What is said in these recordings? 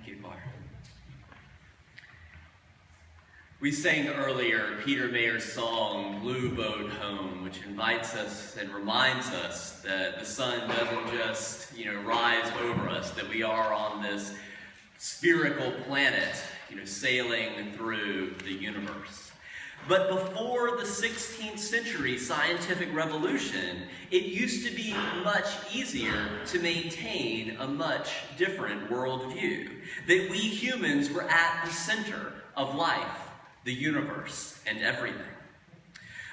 Thank you, choir. We sang earlier Peter Mayer's song, Blue Boat Home, which invites us and reminds us that the sun doesn't just, rise over us, that we are on this spherical planet, sailing through the universe. But before the 16th century scientific revolution, it used to be much easier to maintain a much different worldview, that we humans were at the center of life, the universe, and everything.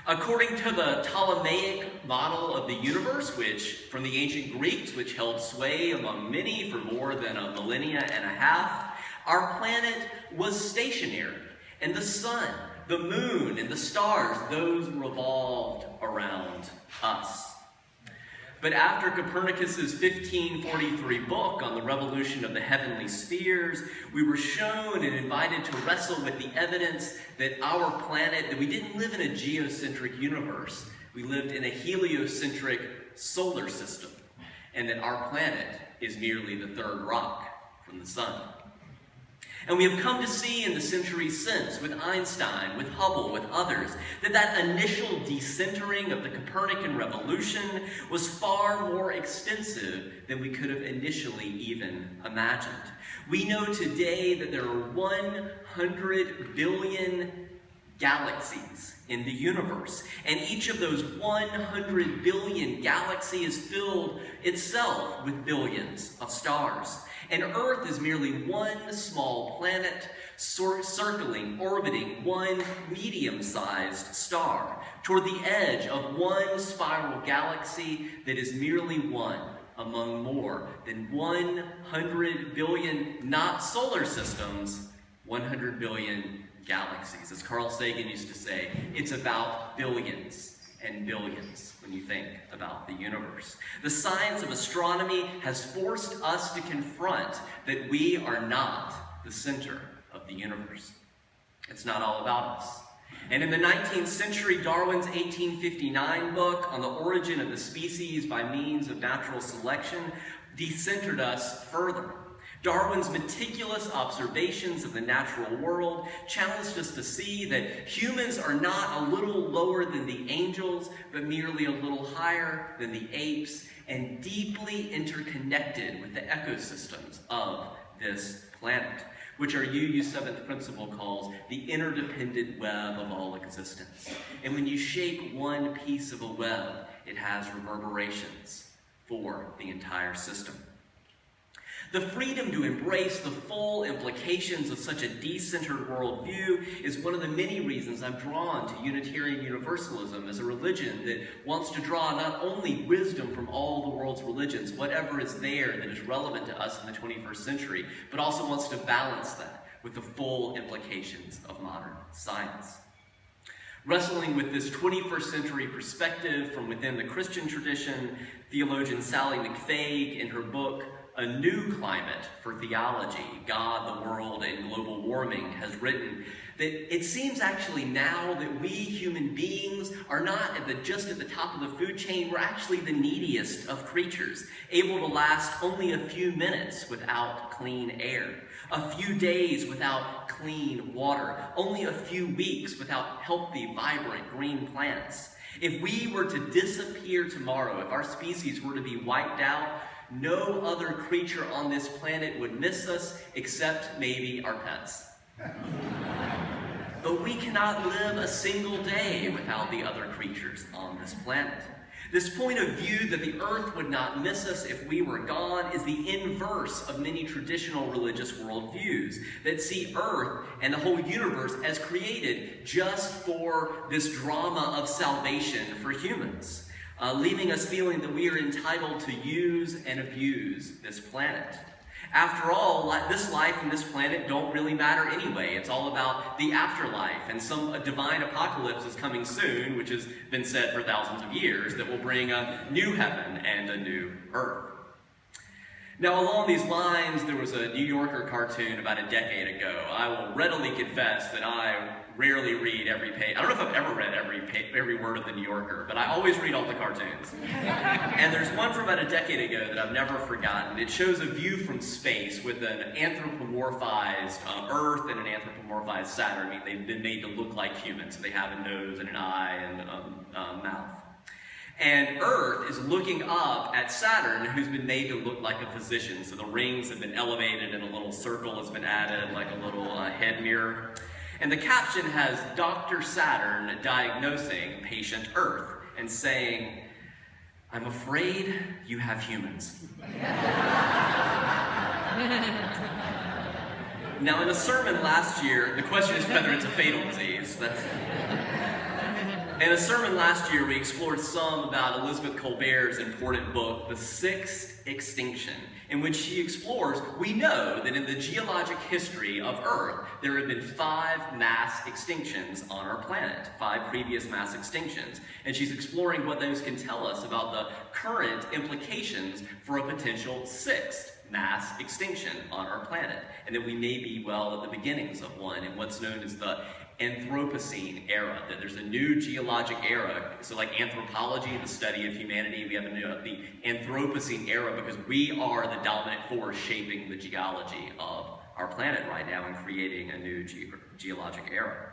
According to the Ptolemaic model of the universe, which from the ancient Greeks, which held sway among many for more than a millennia and a half, our planet was stationary, and the sun, the moon, and the stars, those revolved around us. But after Copernicus's 1543 book on the revolution of the heavenly spheres, we were shown and invited to wrestle with the evidence that our planet, that we didn't live in a geocentric universe, we lived in a heliocentric solar system, and that our planet is merely the third rock from the sun. And we have come to see in the centuries since, with Einstein, with Hubble, with others, that initial decentering of the Copernican revolution was far more extensive than we could have initially even imagined. We know today that there are 100 billion galaxies in the universe, and each of those 100 billion galaxies is filled itself with billions of stars. And Earth is merely one small planet circling, orbiting one medium-sized star toward the edge of one spiral galaxy that is merely one among more than 100 billion, not solar systems, 100 billion galaxies. As Carl Sagan used to say, it's about billions and billions when you think about the universe. The science of astronomy has forced us to confront that we are not the center of the universe. It's not all about us. And in the 19th century, Darwin's 1859 book on the origin of the species by means of natural selection decentered us further. Darwin's meticulous observations of the natural world challenged us to see that humans are not a little lower than the angels, but merely a little higher than the apes, and deeply interconnected with the ecosystems of this planet, which our UU 7th principle calls the interdependent web of all existence. And when you shake one piece of a web, it has reverberations for the entire system. The freedom to embrace the full implications of such a decentered worldview is one of the many reasons I'm drawn to Unitarian Universalism as a religion that wants to draw not only wisdom from all the world's religions, whatever is there that is relevant to us in the 21st century, but also wants to balance that with the full implications of modern science. Wrestling with this 21st century perspective from within the Christian tradition, theologian Sally McFague, in her book, A New Climate for Theology, God, the World, and Global Warming, has written that it seems actually now that we human beings are not just at the top of the food chain, we're actually the neediest of creatures, able to last only a few minutes without clean air, a few days without clean water, only a few weeks without healthy, vibrant green plants. If we were to disappear tomorrow, if our species were to be wiped out, no other creature on this planet would miss us except maybe our pets. But we cannot live a single day without the other creatures on this planet. This point of view that the earth would not miss us if we were gone is the inverse of many traditional religious worldviews that see earth and the whole universe as created just for this drama of salvation for humans, leaving us feeling that we are entitled to use and abuse this planet. After all, this life and this planet don't really matter anyway. It's all about the afterlife, and some divine apocalypse is coming soon, which has been said for thousands of years, that will bring a new heaven and a new earth. Now, along these lines, there was a New Yorker cartoon about a decade ago. I will readily confess that I rarely read every page. I don't know if I've ever read every word of the New Yorker, but I always read all the cartoons. And there's one from about a decade ago that I've never forgotten. It shows a view from space with an anthropomorphized Earth and an anthropomorphized Saturn. I mean, they've been made to look like humans. So they have a nose and an eye and a mouth. And Earth is looking up at Saturn, who's been made to look like a physician. So the rings have been elevated and a little circle has been added, like a little head mirror. And the caption has Dr. Saturn diagnosing patient Earth and saying, "I'm afraid you have humans." Now, in a sermon last year, the question is whether it's a fatal disease. In a sermon last year, we explored some about Elizabeth Colbert's important book, The Sixth Extinction, in which she explores, we know that in the geologic history of Earth, there have been 5 mass extinctions on our planet, 5 previous mass extinctions. And she's exploring what those can tell us about the current implications for a potential 6th mass extinction on our planet. And that we may be well at the beginnings of one in what's known as the Anthropocene era, that there's a new geologic era. So like anthropology, the study of humanity, we have the Anthropocene era because we are the dominant force shaping the geology of our planet right now and creating a new geologic era.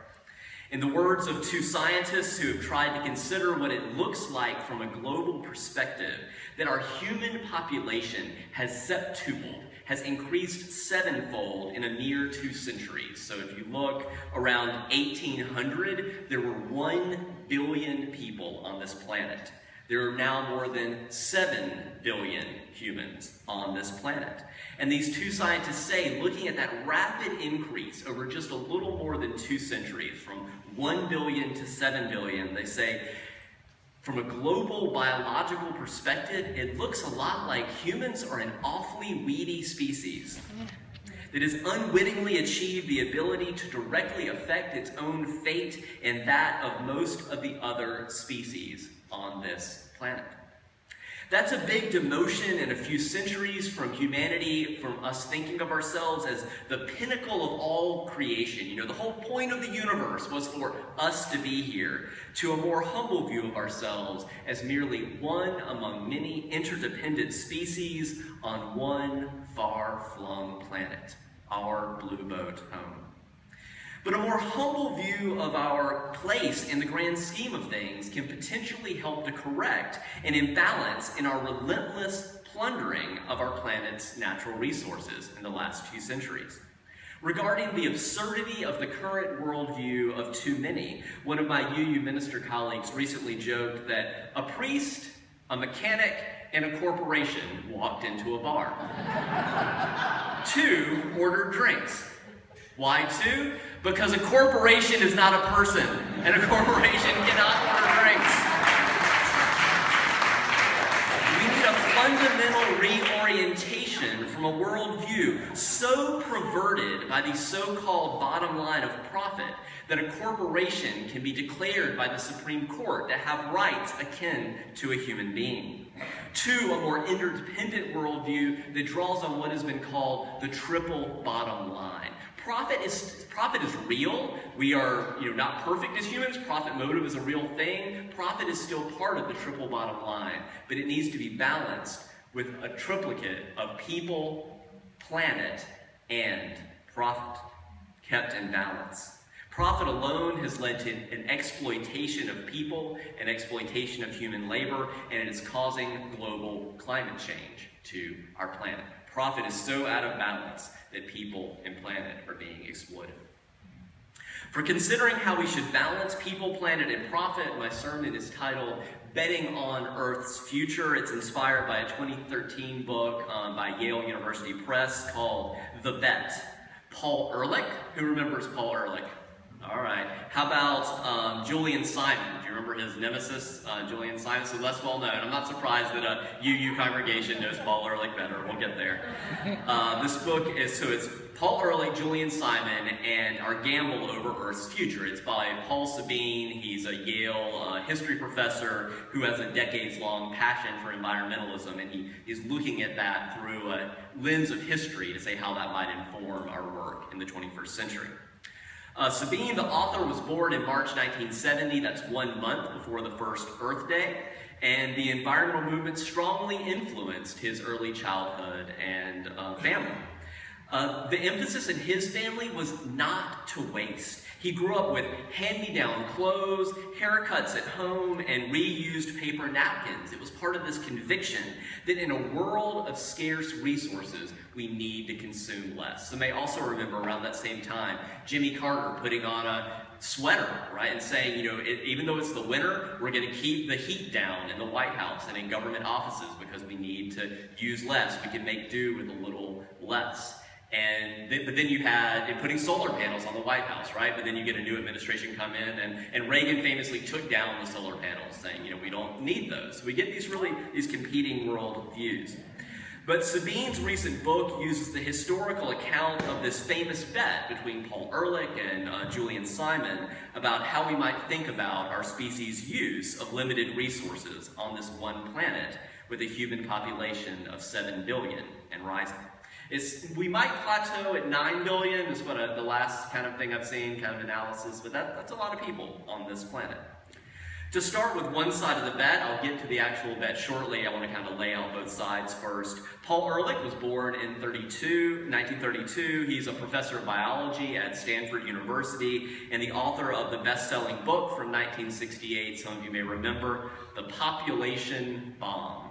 In the words of 2 scientists who have tried to consider what it looks like from a global perspective, that our human population has septupled, has increased 7-fold in a mere 2 centuries. So if you look around 1800, there were 1 billion people on this planet. There are now more than 7 billion humans on this planet. And these 2 scientists say, looking at that rapid increase over just a little more than 2 centuries, from 1 billion to 7 billion, they say, from a global biological perspective, it looks a lot like humans are an awfully weedy species that has unwittingly achieved the ability to directly affect its own fate and that of most of the other species on this planet. That's a big demotion in a few centuries from humanity, from us thinking of ourselves as the pinnacle of all creation. You know, the whole point of the universe was for us to be here, to a more humble view of ourselves as merely one among many interdependent species on one far-flung planet, our blue boat home. But a more humble view of our place in the grand scheme of things can potentially help to correct an imbalance in our relentless plundering of our planet's natural resources in the last few centuries. Regarding the absurdity of the current worldview of too many, one of my UU minister colleagues recently joked that a priest, a mechanic, and a corporation walked into a bar. 2 ordered drinks. Why 2? Because a corporation is not a person, and a corporation cannot order drinks. We need a fundamental reorientation from a worldview so perverted by the so-called bottom line of profit that a corporation can be declared by the Supreme Court to have rights akin to a human being. 2, a more interdependent worldview that draws on what has been called the triple bottom line. Profit is real. We are, not perfect as humans. Profit motive is a real thing. Profit is still part of the triple bottom line, but it needs to be balanced with a triplicate of people, planet, and profit, kept in balance. Profit alone has led to an exploitation of people, an exploitation of human labor, and it is causing global climate change to our planet. Profit is so out of balance that people and planet are being exploited. For considering how we should balance people, planet, and profit, my sermon is titled Betting on Earth's Future. It's inspired by a 2013 book by Yale University Press called The Bet. Paul Ehrlich, who remembers Paul Ehrlich? All right. How about Julian Simon? Do you remember his nemesis, Julian Simon? So less well known. I'm not surprised that UU congregation knows Paul Ehrlich better. We'll get there. This book is, so it's Paul Ehrlich, Julian Simon, and Our Gamble Over Earth's Future. It's by Paul Sabine. He's a Yale history professor who has a decades-long passion for environmentalism, and he's looking at that through a lens of history to say how that might inform our work in the 21st century. Sabine, the author, was born in March 1970. That's 1 month before the first Earth Day, and the environmental movement strongly influenced his early childhood and family. The emphasis in his family was not to waste. He grew up with hand-me-down clothes, haircuts at home, and reused paper napkins. It was part of this conviction that in a world of scarce resources, we need to consume less. Some may also remember around that same time, Jimmy Carter putting on a sweater, right, and saying, you know, even though it's the winter, we're going to keep the heat down in the White House and in government offices because we need to use less. We can make do with a little less. But then you had putting solar panels on the White House, right? But then you get a new administration come in, and Reagan famously took down the solar panels, saying, you know, we don't need those. So we get these competing world views. But Sabine's recent book uses the historical account of this famous bet between Paul Ehrlich and Julian Simon about how we might think about our species' use of limited resources on this one planet with a human population of 7 billion and rising. We might plateau at 9 billion, is what the last kind of thing I've seen, kind of analysis, but that's a lot of people on this planet. To start with one side of the bet, I'll get to the actual bet shortly. I want to kind of lay out both sides first. Paul Ehrlich was born in 1932. He's a professor of biology at Stanford University and the author of the best-selling book from 1968, some of you may remember, The Population Bomb.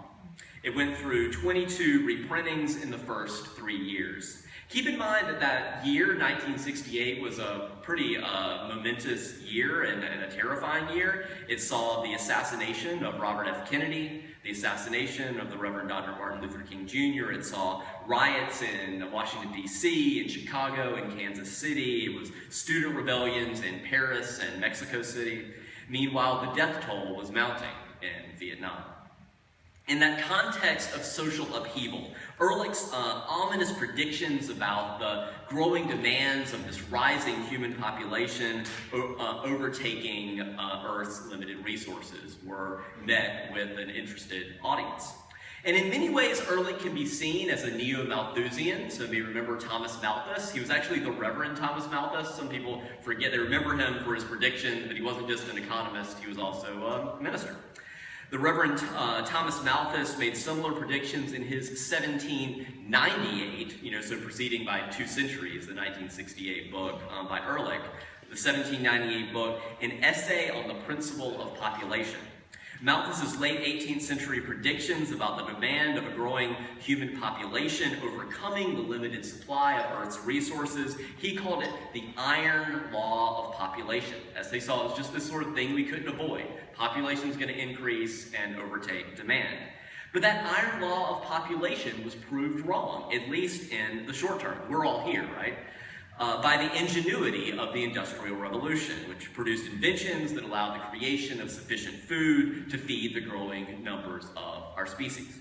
It went through 22 reprintings in the first 3 years. Keep in mind that year, 1968, was a pretty momentous year and a terrifying year. It saw the assassination of Robert F. Kennedy, the assassination of the Reverend Dr. Martin Luther King Jr. It saw riots in Washington, D.C., in Chicago, in Kansas City. It was student rebellions in Paris and Mexico City. Meanwhile, the death toll was mounting in Vietnam. In that context of social upheaval, Ehrlich's ominous predictions about the growing demands of this rising human population overtaking Earth's limited resources were met with an interested audience. And in many ways, Ehrlich can be seen as a neo-Malthusian. So you may remember Thomas Malthus. He was actually the Reverend Thomas Malthus. Some people forget, they remember him for his predictions, but he wasn't just an economist, he was also a minister. The Reverend Thomas Malthus made similar predictions in his 1798, so preceding by 2 centuries, the 1968 book by Ehrlich, the 1798 book, An Essay on the Principle of Population. Malthus's late 18th century predictions about the demand of a growing human population overcoming the limited supply of Earth's resources, he called it the iron law of population. As they saw, it was just this sort of thing we couldn't avoid. Population is going to increase and overtake demand. But that iron law of population was proved wrong, at least in the short term. We're all here, right? By the ingenuity of the Industrial Revolution, which produced inventions that allowed the creation of sufficient food to feed the growing numbers of our species.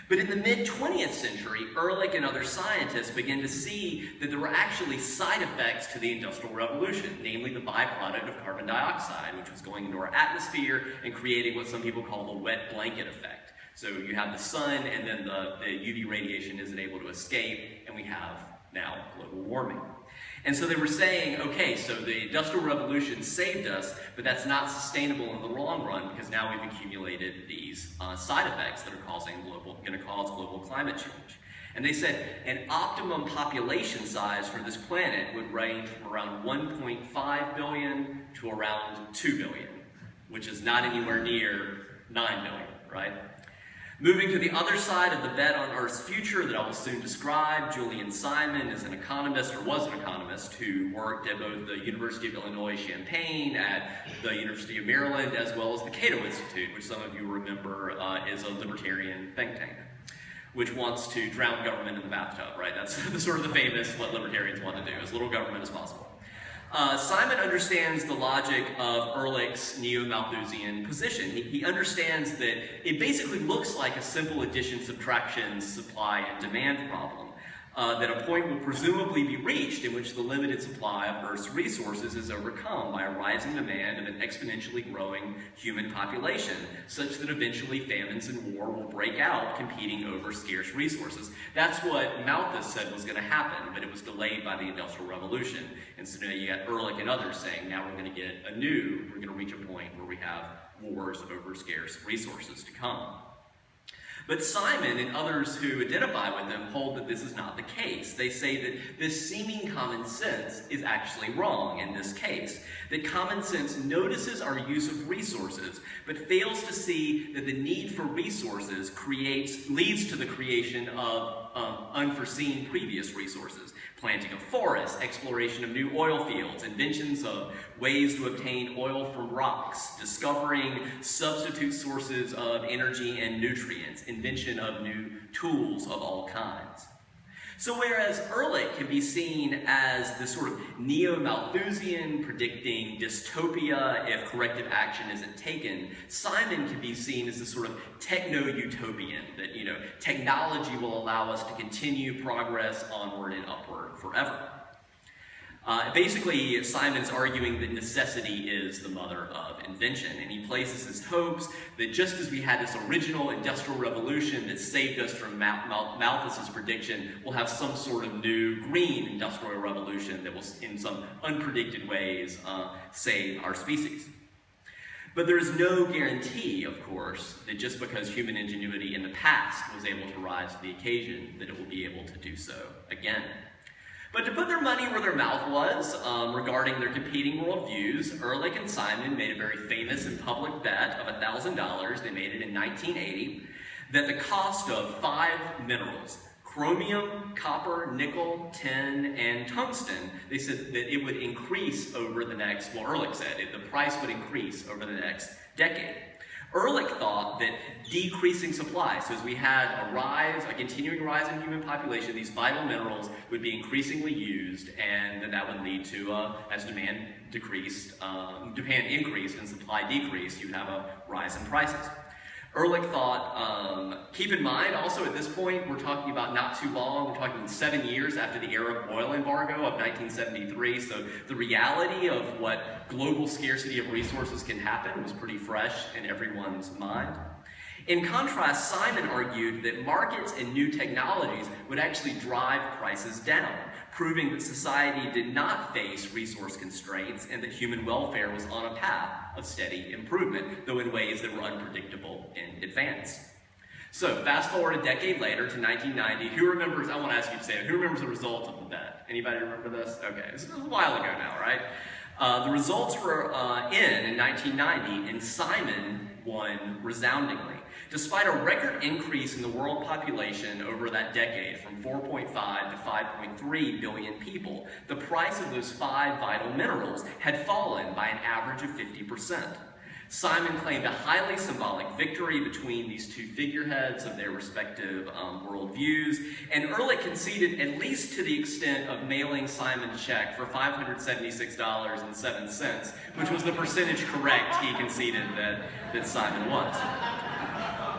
But in the mid-20th century, Ehrlich and other scientists began to see that there were actually side effects to the Industrial Revolution, namely the byproduct of carbon dioxide, which was going into our atmosphere and creating what some people call the wet blanket effect. So you have the sun, and then the UV radiation isn't able to escape, and we have now global warming. And so they were saying, okay, so the Industrial Revolution saved us, but that's not sustainable in the long run because now we've accumulated these side effects that are going to cause global climate change. And they said an optimum population size for this planet would range from around 1.5 billion to around 2 billion, which is not anywhere near 9 billion, right? Moving to the other side of the bet on Earth's future that I will soon describe, Julian Simon is an economist, or was an economist, who worked at both the University of Illinois Champaign, at the University of Maryland, as well as the Cato Institute, which some of you remember is a libertarian think tank, which wants to drown government in the bathtub, right? That's sort of the famous what libertarians want to do, as little government as possible. Simon understands the logic of Ehrlich's neo-Malthusian position. He understands that it basically looks like a simple addition, subtraction, supply and demand problem. That a point will presumably be reached in which the limited supply of Earth's resources is overcome by a rising demand of an exponentially growing human population, such that eventually famines and war will break out, competing over scarce resources. That's what Malthus said was going to happen, but it was delayed by the Industrial Revolution. And so now you got Ehrlich and others saying, now we're going to get we're going to reach a point where we have wars over scarce resources to come. But Simon and others who identify with him hold that this is not the case. They say that this seeming common sense is actually wrong in this case. That common sense notices our use of resources, but fails to see that the need for resources leads to the creation of unforeseen previous resources. Planting of forests, exploration of new oil fields, inventions of ways to obtain oil from rocks, discovering substitute sources of energy and nutrients, invention of new tools of all kinds. So whereas Ehrlich can be seen as the sort of neo-Malthusian predicting dystopia if corrective action isn't taken, Simon can be seen as the sort of techno-utopian, that, technology will allow us to continue progress onward and upward forever. Basically, Simon's arguing that necessity is the mother of invention, and he places his hopes that just as we had this original industrial revolution that saved us from Malthus's prediction, we'll have some sort of new green industrial revolution that will, in some unpredicted ways, save our species. But there is no guarantee, of course, that just because human ingenuity in the past was able to rise to the occasion, that it will be able to do so again. But to put their money where their mouth was regarding their competing worldviews, Ehrlich and Simon made a very famous and public bet of $1,000, they made it in 1980, that the cost of 5 minerals, chromium, copper, nickel, tin, and tungsten, they said that it would increase over the next, Ehrlich said, the price would increase over the next decade. Ehrlich thought that decreasing supply, so as we had a continuing rise in human population, these vital minerals would be increasingly used, and that would lead to, as demand increased and supply decreased, you'd have a rise in prices. Ehrlich thought, keep in mind also at this point, we're talking about not too long, we're talking 7 years after the Arab oil embargo of 1973, so the reality of what global scarcity of resources can happen was pretty fresh in everyone's mind. In contrast, Simon argued that markets and new technologies would actually drive prices down, proving that society did not face resource constraints and that human welfare was on a path of steady improvement, though in ways that were unpredictable in advance. So, fast forward a decade later to 1990, who remembers, I want to ask you to say it, who remembers the result of the bet? Anybody remember this? Okay, this was a while ago now, right? The results were in 1990, and Simon won resoundingly. Despite a record increase in the world population over that decade from 4.5 to 5.3 billion people, the price of those 5 vital minerals had fallen by an average of 50%. Simon claimed a highly symbolic victory between these two figureheads of their respective worldviews, and Ehrlich conceded at least to the extent of mailing Simon a check for $576.07, which was the percentage correct he conceded that Simon was.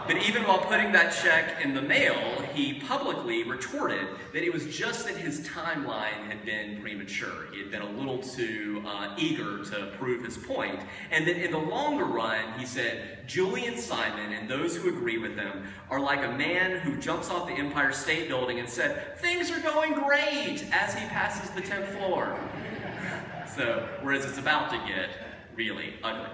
But even while putting that check in the mail, he publicly retorted that it was just that his timeline had been premature. He had been a little too eager to prove his point, and that in the longer run, he said, Julian Simon and those who agree with him are like a man who jumps off the Empire State Building and said, "Things are going great," as he passes the 10th floor. So, whereas it's about to get really ugly.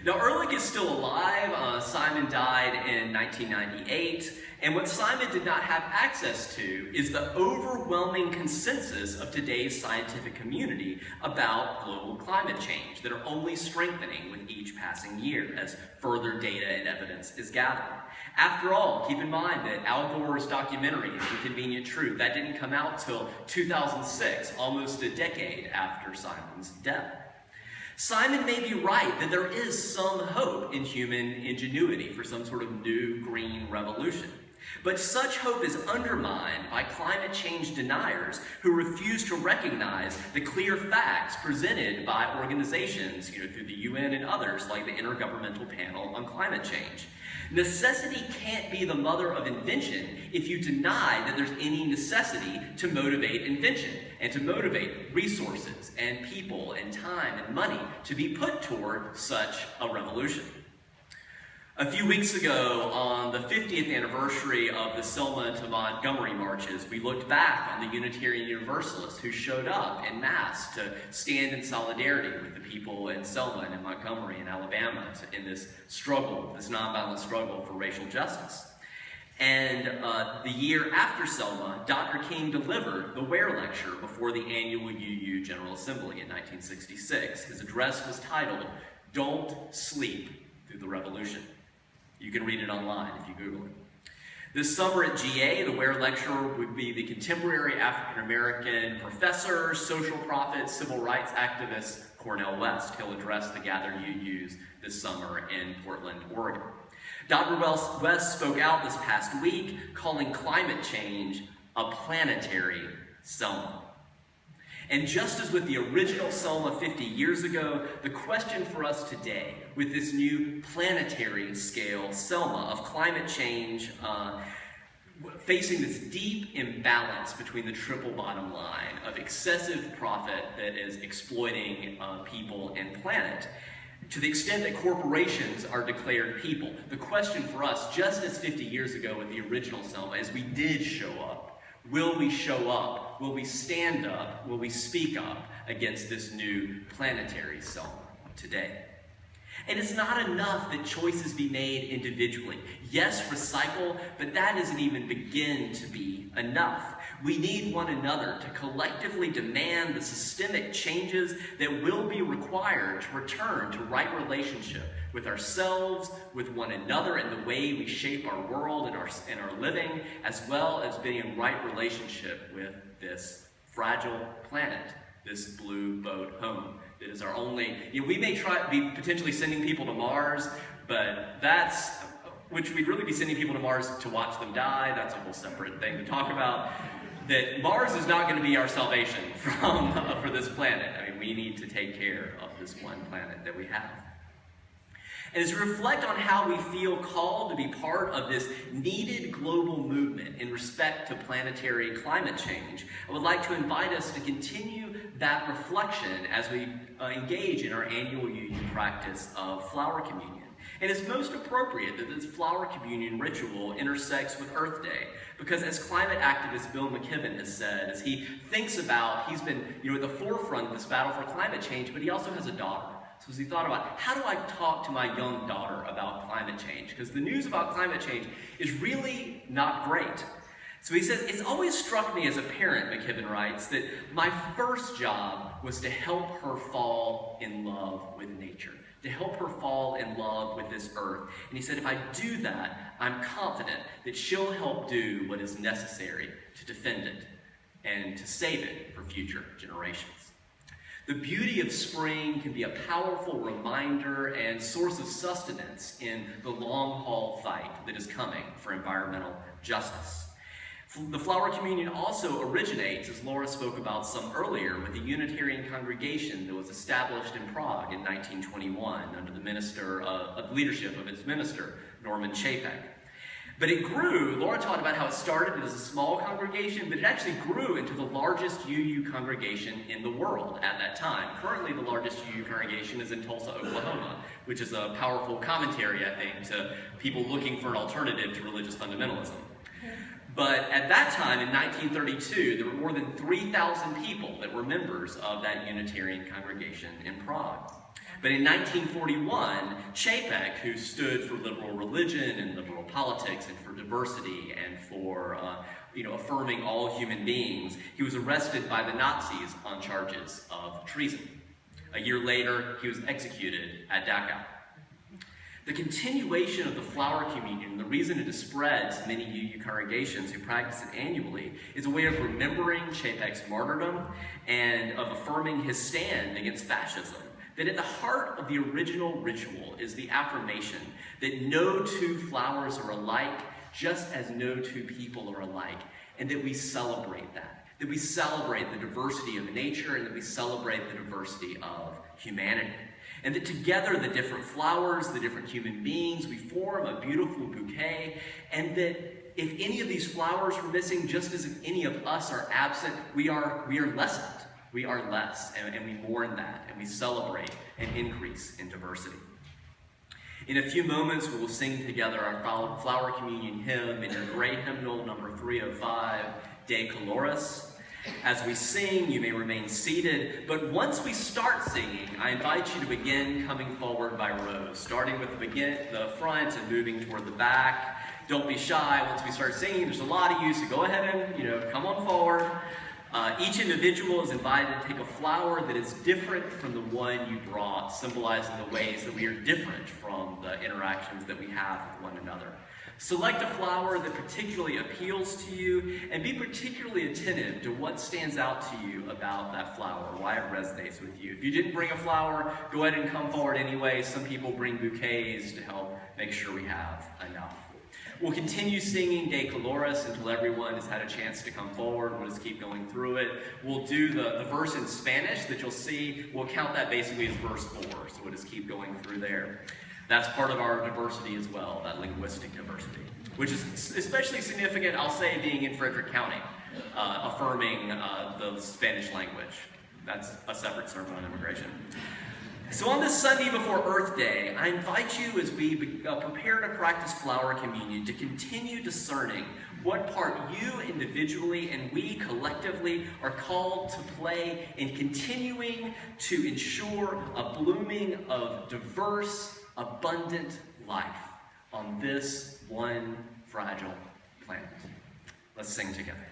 Now, Ehrlich is still alive. Simon died in 1998, and what Simon did not have access to is the overwhelming consensus of today's scientific community about global climate change that are only strengthening with each passing year as further data and evidence is gathered. After all, keep in mind that Al Gore's documentary, Inconvenient Truth, that didn't come out till 2006, almost a decade after Simon's death. Simon may be right that there is some hope in human ingenuity for some sort of new green revolution. But such hope is undermined by climate climate change deniers who refuse to recognize the clear facts presented by organizations, through the UN and others, like the Intergovernmental Panel on Climate Change. Necessity can't be the mother of invention if you deny that there's any necessity to motivate invention and to motivate resources and people and time and money to be put toward such a revolution. A few weeks ago, on the 50th anniversary of the Selma to Montgomery marches, we looked back on the Unitarian Universalists who showed up en masse to stand in solidarity with the people in Selma and in Montgomery in Alabama in this struggle, this nonviolent struggle for racial justice. And the year after Selma, Dr. King delivered the Ware Lecture before the annual UU General Assembly in 1966. His address was titled, "Don't Sleep Through the Revolution." You can read it online if you Google it. This summer at GA, the Ware Lecturer would be the contemporary African-American professor, social prophet, civil rights activist, Cornel West. He'll address the gathered UUs this summer in Portland, Oregon. Dr. West spoke out this past week, calling climate change a planetary Selma. And just as with the original Selma 50 years ago, the question for us today, with this new planetary scale Selma of climate change, facing this deep imbalance between the triple bottom line of excessive profit that is exploiting people and planet, to the extent that corporations are declared people, the question for us, just as 50 years ago with the original Selma, is we did show up. Will we show up? Will we stand up? Will we speak up against this new planetary Selma today? And it's not enough that choices be made individually. Yes, recycle, but that doesn't even begin to be enough. We need one another to collectively demand the systemic changes that will be required to return to right relationship with ourselves, with one another, and the way we shape our world and our living, as well as being in right relationship with this fragile planet, this blue boat home. That is our only, we may be potentially sending people to Mars, but which we'd really be sending people to Mars to watch them die. That's a whole separate thing to talk about. That Mars is not going to be our salvation for this planet. I mean, we need to take care of this one planet that we have. And as we reflect on how we feel called to be part of this needed global movement in respect to planetary climate change, I would like to invite us to continue that reflection as we engage in our annual UU practice of flower communion. And it's most appropriate that this flower communion ritual intersects with Earth Day, because as climate activist Bill McKibben has said, as he thinks about, he's been at the forefront of this battle for climate change, but he also has a daughter. So as he thought about, how do I talk to my young daughter about climate change? Because the news about climate change is really not great. So he says, it's always struck me as a parent, McKibben writes, that my first job was to help her fall in love with nature, to help her fall in love with this earth. And he said, if I do that, I'm confident that she'll help do what is necessary to defend it and to save it for future generations. The beauty of spring can be a powerful reminder and source of sustenance in the long-haul fight that is coming for environmental justice. The flower communion also originates, as Laura spoke about some earlier, with the Unitarian congregation that was established in Prague in 1921 under the leadership of its minister, Norman Chapek. But it grew. Laura talked about how it started as a small congregation, but it actually grew into the largest UU congregation in the world at that time. Currently, the largest UU congregation is in Tulsa, Oklahoma, which is a powerful commentary, I think, to people looking for an alternative to religious fundamentalism. But at that time, in 1932, there were more than 3,000 people that were members of that Unitarian congregation in Prague. But in 1941, Chapek, who stood for liberal religion and liberal politics and for diversity and for affirming all human beings, he was arrested by the Nazis on charges of treason. A year later, he was executed at Dachau. The continuation of the flower communion, the reason it has spread to many UU congregations who practice it annually, is a way of remembering Chapek's martyrdom and of affirming his stand against fascism. That at the heart of the original ritual is the affirmation that no two flowers are alike, just as no two people are alike. and that we celebrate that. That we celebrate the diversity of nature and that we celebrate the diversity of humanity. And that together, the different flowers, the different human beings, we form a beautiful bouquet, and that if any of these flowers were missing, just as if any of us are absent, we are lessened. We are less, and we mourn that, and we celebrate an increase in diversity. In a few moments, we will sing together our Flower Communion hymn in your gray hymnal, number 305, De Coloris. As we sing, you may remain seated, but once we start singing, I invite you to begin coming forward by rows, starting with the front and moving toward the back. Don't be shy. Once we start singing, there's a lot of you, so go ahead and come on forward. Each individual is invited to take a flower that is different from the one you brought, symbolizing the ways that we are different from the interactions that we have with one another. Select a flower that particularly appeals to you, and be particularly attentive to what stands out to you about that flower, why it resonates with you. If you didn't bring a flower, go ahead and come forward anyway. Some people bring bouquets to help make sure we have enough. We'll continue singing De Coloris until everyone has had a chance to come forward. We'll just keep going through it. We'll do the verse in Spanish that you'll see. We'll count that basically as verse 4, so we'll just keep going through there. That's part of our diversity as well, that linguistic diversity, which is especially significant, I'll say, being in Frederick County, affirming the Spanish language. That's a separate sermon on immigration. So on this Sunday before Earth Day, I invite you as we prepare to practice flower communion to continue discerning what part you individually and we collectively are called to play in continuing to ensure a blooming of diverse, abundant life on this one fragile planet. Let's sing together.